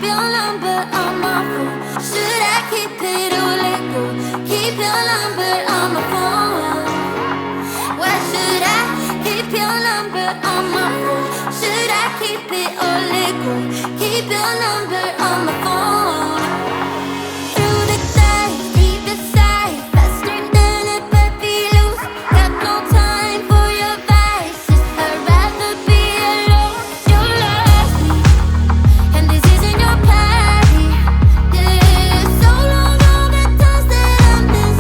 keep your number on my phone? Should I keep it or let go? Keep your number on my phone. Why should I keep your number on my phone? Should I keep it or let go? Keep your number on my phone. Through the day, deep inside, faster than a puppy loose. Got no time for your vices. I'd rather be alone. You lost me, and this isn't your party. Yeah, so long all the times that I miss.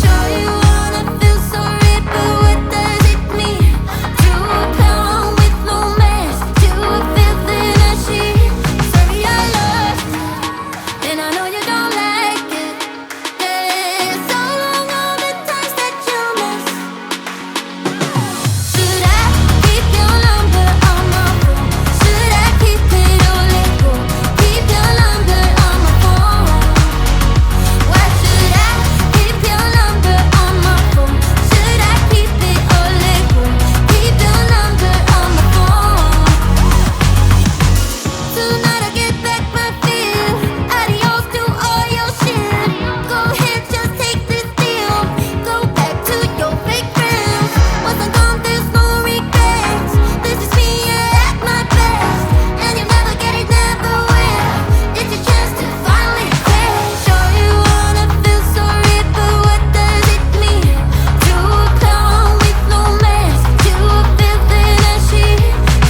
Sure you wanna feel sorry, but what does it mean? To a clown with no mask, to a filth in a sheet. Sorry I lost it, and I know you don't like it. Yeah, so long all the times that you miss. Should I keep your number on my phone? Should I keep it or let go? Keep your number on my phone. Why should I keep your number on my phone? Should I keep it or let go? Keep your number on my phone. Tonight I get back my feel. Adios to all your shit. Go ahead, just take this deal. Go back to your fake friends. Once I'm gone, there's no regrets. This is me at my best, and you never get it, never will. It's your chance to finally quit. Sure you wanna feel sorry, but what does it mean? To a clown with no mask, to a filth in a sheet.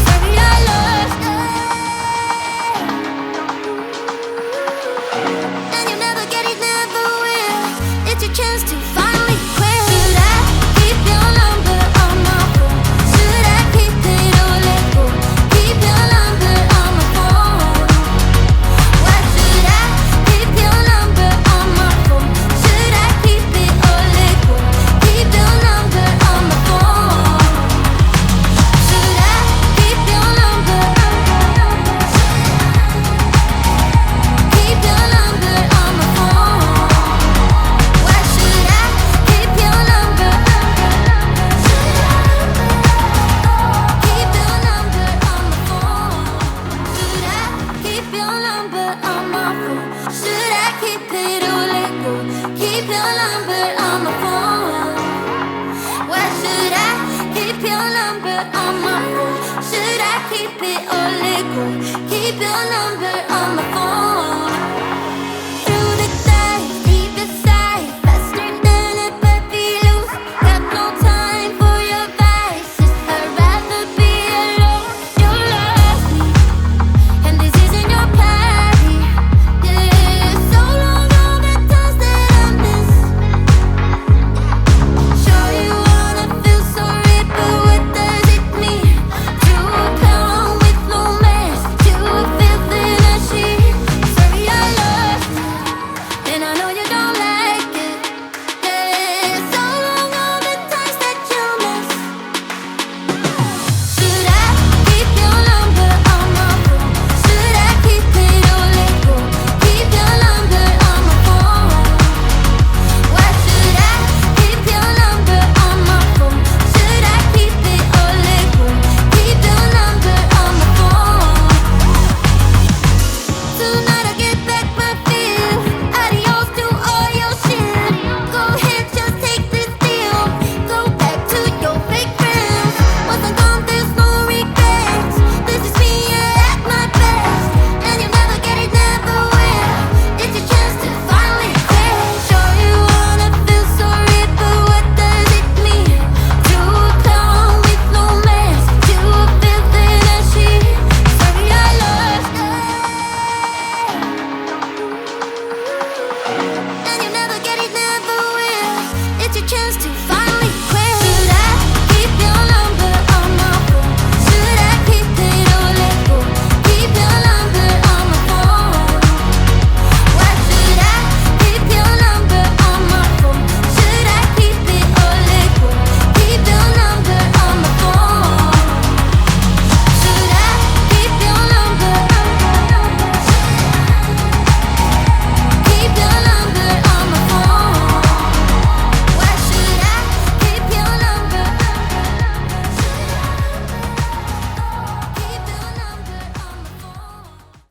Sorry I lost it, and you never get it, never will. It's your chance to finally quit. Should I keep your number on my phone? Should I keep it or let go? Keep your number on my phone. Why should I keep your number on my phone? Should I keep it or let go? Keep your number on my phone. Should I keep your number? Keep your number on my phone. Why should I keep your number? Should I keep your number on my phone? Should I keep your number on my phone? Should I keep it or let go? Keep your number on my phone. Why should I keep your number on my phone? Should I keep it or let go? Keep your number